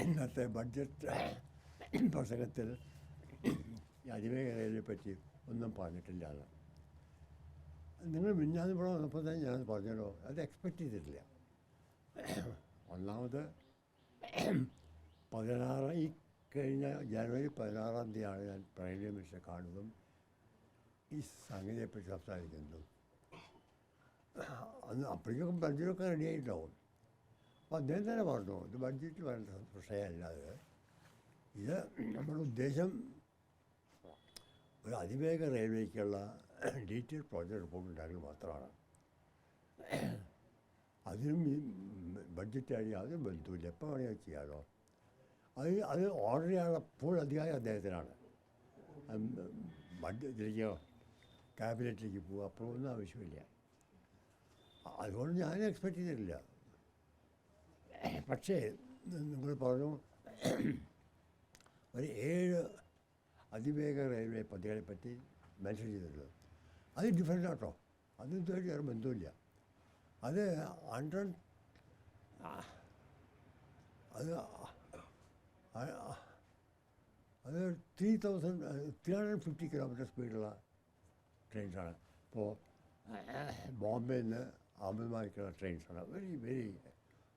ഇന്നത്തെ ബഡ്ജറ്റ് പ്രസംഗത്തിൽ അതിവേഗ റെയിലിനെ പറ്റി ഒന്നും പറഞ്ഞിട്ടില്ല. നിങ്ങൾ മിഞ്ഞാന്ന് ഇവിടെ വന്നപ്പോൾ തന്നെ ഞാൻ പറഞ്ഞല്ലോ, അത് എക്സ്പെക്റ്റ് ചെയ്തിട്ടില്ല. ഒന്നാമത് 16 ഈ കഴിഞ്ഞ ജനുവരി 16-ാം തീയതിയാണ് ഞാൻ പ്രൈം മിനിസ്റ്ററെ കാണുന്നതും ഈ സംഗതിയെപ്പറ്റി സംസാരിക്കുന്നതും. അന്ന് അപ്പോഴേക്കും ബഡ്ജറ്റൊക്കെ റെഡിയായിട്ടുണ്ടാവും. അപ്പോൾ അദ്ദേഹം തന്നെ പറഞ്ഞു, ഇത് ബഡ്ജറ്റ് വേണ്ട വിഷയമല്ലാതെ ഇത് നമ്മുടെ ഉദ്ദേശം ഒരു അതിവേഗ റെയിൽവേക്കുള്ള ഡീറ്റെയിൽ പ്രോജക്റ്റ് റിപ്പോർട്ട് ഉണ്ടാക്കുക മാത്രമാണ്. അതിനും ഈ ബഡ്ജറ്റായി യാതൊരു ബന്ധവുമില്ല, എപ്പോൾ വേണമെങ്കിൽ ചെയ്യാമല്ലോ. അത് ഓർഡർ ചെയ്യാനുള്ള ഫുൾ അധികാരം അദ്ദേഹത്തിനാണ്. ബഡ്ജറ്റിലേക്കോ ക്യാബിനറ്റിലേക്ക് പോവുക അപ്പോഴൊന്നും ആവശ്യമില്ല. അതുകൊണ്ട് ഞാൻ എക്സ്പെക്റ്റ് ചെയ്തിട്ടില്ല. പക്ഷേ നിങ്ങൾ പറഞ്ഞു ഒരു 7 അതിവേഗ റെയിൽവേ പദ്ധതികളെ പറ്റി മെൻഷൻ ചെയ്തിട്ടുള്ളത്. അത് ഡിഫറെൻ്റ് ആട്ടോ, അതുമായിട്ട് വേറെ ബന്ധമില്ല. അത് 350 കിലോമീറ്റർ സ്പീഡുള്ള ട്രെയിൻസാണ്. ഇപ്പോൾ ബോംബെയിൽ നിന്ന് അഹമ്മദാബാദിലേക്കുള്ള ട്രെയിൻസാണ്. Very very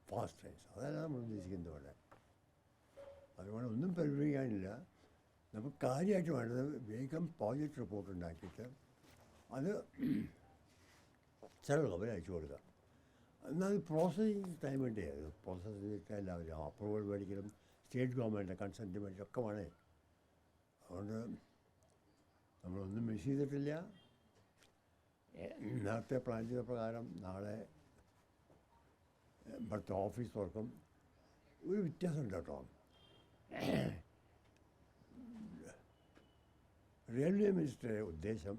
fast trains. അതാണ് നമ്മൾ ഉദ്ദേശിക്കുന്നത് ഇവിടെ. അതുകൊണ്ട് ഒന്നും പരിഗണിക്കാനില്ല. നമുക്ക് കാര്യമായിട്ട് വേണ്ടത് വേഗം പ്രോജക്റ്റ് റിപ്പോർട്ട് ഉണ്ടാക്കിയിട്ട് അത് ചില അവർ അയച്ചു കൊടുക്കുക. എന്നാൽ പ്രോസസ്സിങ് ടൈം വേണ്ടേ? അത് പ്രോസസ്സിങ് എല്ലാവരും അപ്രൂവൽ മേടിക്കലും സ്റ്റേറ്റ് ഗവൺമെൻറ് കൺസെൻറ്റ് മേടിക്കും ഒക്കെ വേണേ. അതുകൊണ്ട് നമ്മളൊന്നും മിസ് ചെയ്തിട്ടില്ല. നേരത്തെ പ്ലാൻ ചെയ്ത പ്രകാരം നാളെ ഇവിടുത്തെ ഓഫീസ് തുറക്കും. ഒരു വ്യത്യാസമുണ്ട് കേട്ടോ. റെയിൽവേ മിനിസ്റ്ററുടെ ഉദ്ദേശം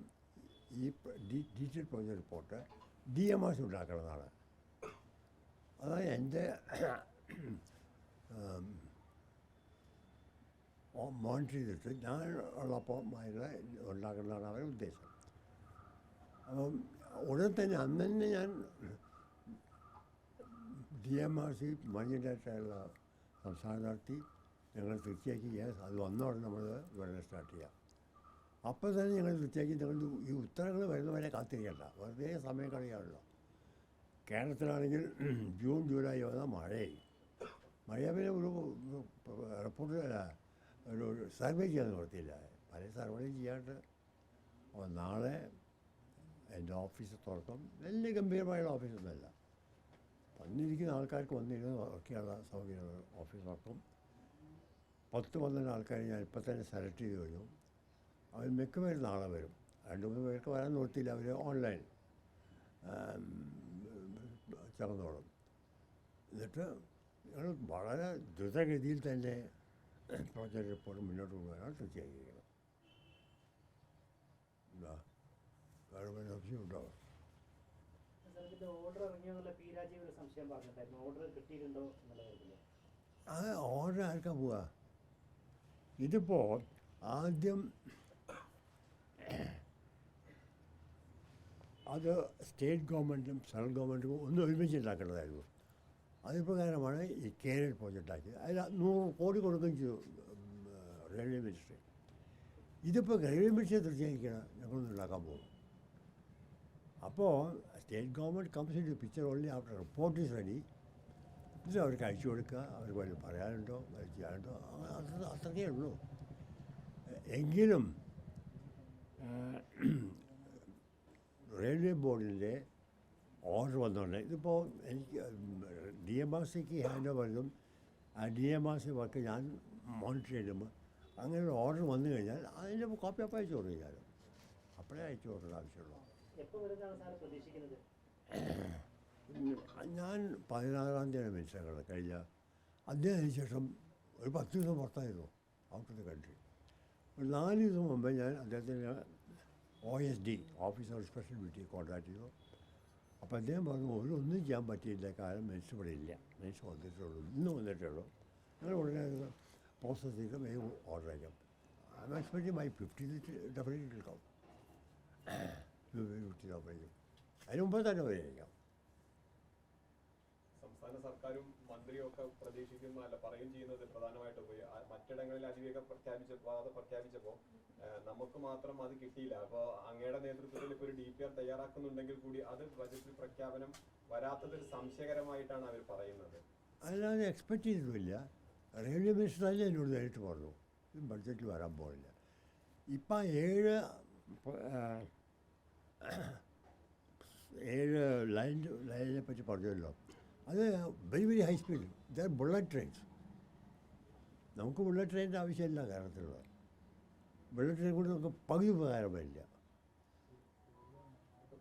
ഈ ഡീറ്റെയിൽ പ്രോജക്റ്റ് റിപ്പോർട്ട് DMRC ഉണ്ടാക്കണമെന്നാണ്. അതായത് എൻ്റെ മോണിറ്റർ ചെയ്തിട്ട് ഞാൻ ഉള്ളപ്പോൾ ഉണ്ടാക്കുന്നതാണ് അവരുടെ ഉദ്ദേശം. അപ്പം ഉടൻ തന്നെ അന്ന് തന്നെ ഞാൻ DMRC മണിയായിട്ടുള്ള സംസ്ഥാനം നടത്തി ഞങ്ങൾ തൃപ്തിയാക്കി. അത് വന്നോടെ നമ്മൾ ഇവിടെ സ്റ്റാർട്ട് ചെയ്യാം. അപ്പോൾ തന്നെ ഞങ്ങൾ തൃപ്തിയാക്കി. ഞങ്ങൾ ഈ ഉത്തരങ്ങൾ വരുന്നവരെ കാത്തിരിക്കണ്ട, വെറുതെ സമയം കളയാണല്ലോ. കേരളത്തിലാണെങ്കിൽ ജൂൺ ജൂലൈ വന്നാൽ മഴയായി. മഴയാവിനെ ഒരു റിപ്പോർട്ട് ഒരു സർവേ ചെയ്യാൻ നിർത്തിയില്ല. പല സർവേ ചെയ്യാണ്ട്. അപ്പോൾ നാളെ എൻ്റെ ഓഫീസ് തുറക്കും. വലിയ ഗംഭീരമായുള്ള ഓഫീസൊന്നുമല്ല, വന്നിരിക്കുന്ന ആൾക്കാർക്ക് വന്നിരുന്ന് ഒക്കെയുള്ള സൗകര്യങ്ങൾ. ഓഫീസ് തുറക്കും. 10-12 ആൾക്കാരെ ഞാൻ ഇപ്പം തന്നെ സെലക്ട് ചെയ്ത് കഴിഞ്ഞു. അവർ മിക്കവരും നാളെ വരും. 2-3 പേർക്ക് വരാൻ നിർത്തിയില്ല, അവർ ഓൺലൈൻ ചേർന്നോളും. എന്നിട്ട് ഞങ്ങൾ വളരെ ദ്രുതഗതിയിൽ തന്നെ പ്രോജക്റ്റ് റിപ്പോർട്ട് മുന്നോട്ട് കൊണ്ടുപോകാനാണ് തീർച്ചയായിരിക്കണം. ഗവൺമെൻറ് ഓഫീസ് ഉണ്ടാവും. അത് ഓർഡർ ആർക്കാ പോവുക? ഇതിപ്പോൾ ആദ്യം അത് സ്റ്റേറ്റ് ഗവൺമെൻറ്റും സെൻട്രൽ ഗവൺമെൻറ്റും ഒന്നും ഒരുമിച്ച് ഉണ്ടാക്കേണ്ടതായിരുന്നു. അതിപ്രകാരമാണ് ഈ കേരള പ്രോജക്റ്റ് ആക്കിയത്. അതിൽ 100 കോടി കൊടുക്കുകയും ചെയ്തു റെയിൽവേ മിനിസ്റ്റർ. ഇതിപ്പോൾ റെയിൽവേ മിനിസ്റ്റർ തീർച്ചയായിരിക്കണം ഞങ്ങളൊന്നും ഉണ്ടാക്കാൻ പോകും. അപ്പോൾ state government comes into picture only after report is ready. ഇത് അവർക്ക് അയച്ചു കൊടുക്കുക. അവർക്ക് വല്ല പറയാനുണ്ടോ അത് ചെയ്യാനുണ്ടോ അത്രയേ ഉള്ളൂ. എങ്കിലും റെയിൽവേ ബോർഡിൻ്റെ ഓർഡർ വന്നുകൊണ്ട് ഇതിപ്പോൾ എനിക്ക് DMRCക്ക് ഹാൻഡ് ഓവർ ചെയ്തും ആ DMRC വർക്ക് ഞാൻ മോണിറ്റർ ചെയ്യുമ്പോൾ അങ്ങനെയുള്ള ഓർഡർ വന്നു കഴിഞ്ഞാൽ അതിൻ്റെ കോപ്പി അപ്പം അയച്ചു കൊടുക്കും. അപ്പോഴേ അയച്ചു കൊടുക്കേണ്ട ആവശ്യമുള്ളൂ. ഞാൻ 16-ാം തീയതിയാണ് മിനിസ്റ്റർ കഴിഞ്ഞ. അദ്ദേഹം അതിന് ശേഷം ഒരു 10 ദിവസം പുറത്തായിരുന്നു, ഔട്ട് ഓഫ് ദ കൺട്രി. ഒരു 4 ദിവസം മുമ്പ് ഞാൻ അദ്ദേഹത്തിന് OSD officer special duty contact ചെയ്തു. അപ്പോൾ അദ്ദേഹം പറഞ്ഞു ഒന്നും ചെയ്യാൻ പറ്റിയില്ല, കാരണം മിനിസ്റ്റർ ഇവിടെ ഇല്ല, മിനിസ്റ്റർ വന്നിട്ടുള്ളൂ, ഇന്ന് വന്നിട്ടുള്ളൂ. ഞങ്ങൾ ഉടനെ പ്രോസസ് ചെയ്ത് വേഗം ഓർഡർ അയക്കാം. I'm expecting by 15th definitely come. 15 ആകുമ്പോഴേക്കും അതിന് മുമ്പ് തന്നെ വരെയായിരിക്കാം. സംസ്ഥാന സർക്കാരും മന്ത്രിയും ഒക്കെ പ്രതീക്ഷിക്കുന്ന അല്ല പറയുകയും ചെയ്യുന്നത് പ്രധാനമായിട്ടും മറ്റിടങ്ങളിൽ അതിവേഗ പ്രഖ്യാപിച്ചപ്പോൾ നമുക്ക് മാത്രം അത് കിട്ടിയില്ല. അപ്പോൾ അങ്ങയുടെ നേതൃത്വത്തിൽ ഇപ്പോൾ ഒരു DPR തയ്യാറാക്കുന്നുണ്ടെങ്കിൽ കൂടി അത് ബജറ്റിൽ പ്രഖ്യാപനം വരാത്തതൊരു സംശയകരമായിട്ടാണ് അവർ പറയുന്നത്. അല്ലാതെ എക്സ്പെക്റ്റ് ചെയ്തിട്ടില്ല. റെയിൽവേ മിനിസ്റ്റർ തന്നെ എന്നോട് നേരിട്ട് പറഞ്ഞു ബഡ്ജറ്റിൽ വരാൻ പോകില്ല. ഇപ്പം 7 ലൈനിനെ പറ്റി പറഞ്ഞല്ലോ. അത് very very high speed. There bullet trains. നമുക്ക് ബുള്ളറ്റ് ട്രെയിനിൻ്റെ ആവശ്യമില്ല കേരളത്തിലുള്ള. ബുള്ളറ്റ് ട്രെയിൻ കൊണ്ട് നമുക്ക് പകുതി ഉപകാരം വരില്ല.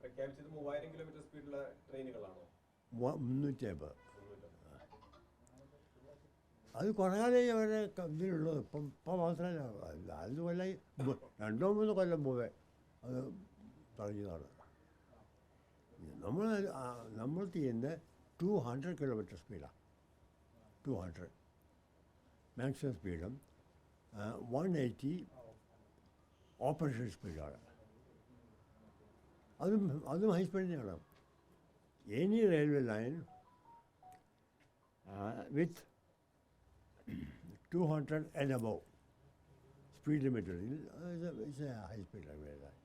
പ്രഖ്യാപിച്ചത് 3000 കിലോമീറ്റർ സ്പീഡുള്ള ട്രെയിനുകളാണോ? 350. അത് കുറേ കാലം അവരെ ഇതിലുള്ളത്. ഇപ്പം മാത്രമല്ല, 4 കൊല്ലം 2-3 കൊല്ലം മുമ്പേ അത് തുടങ്ങിയതാണ്. നമ്മൾ ചെയ്യുന്ന 200 കിലോമീറ്റർ സ്പീഡാണ്. 200 മാക്സിമം സ്പീഡും 180 ഓപ്പറേഷൻ സ്പീഡാണ്. അതും ഹൈ സ്പീഡ് തന്നെയാണ്. Any railway line with 200 and above speed limit is a high speed railway line.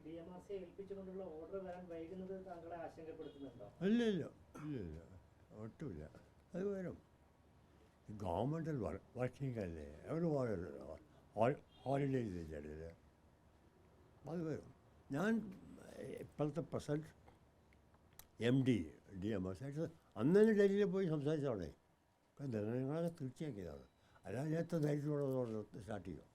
DMRC ഏൽപ്പിച്ചുകൊണ്ടുള്ള ഓർഡർ വരാൻ വൈകുന്നത് താങ്കളെ ആശങ്കപ്പെടുത്തുന്നുണ്ടോ? ഇല്ല ഒട്ടുമില്ല. അത് വരും. ഗവൺമെൻറ് വർക്കിംഗ് അല്ലേ, അവർ ഹോളിഡേയ്സ് വെച്ചിട്ടില്ല. അത് വരും. ഞാൻ ഇപ്പോഴത്തെ പ്രസൻറ്റ് MD DMRC അന്ന് തന്നെ ഡൽഹിയിൽ പോയി സംസാരിച്ചോളേ. നിങ്ങളെ തീർച്ചയാക്കിയതാണ്. അല്ലാതെ നേരത്തെ ധൈര്യത്തോടെ സ്റ്റാർട്ട് ചെയ്യും.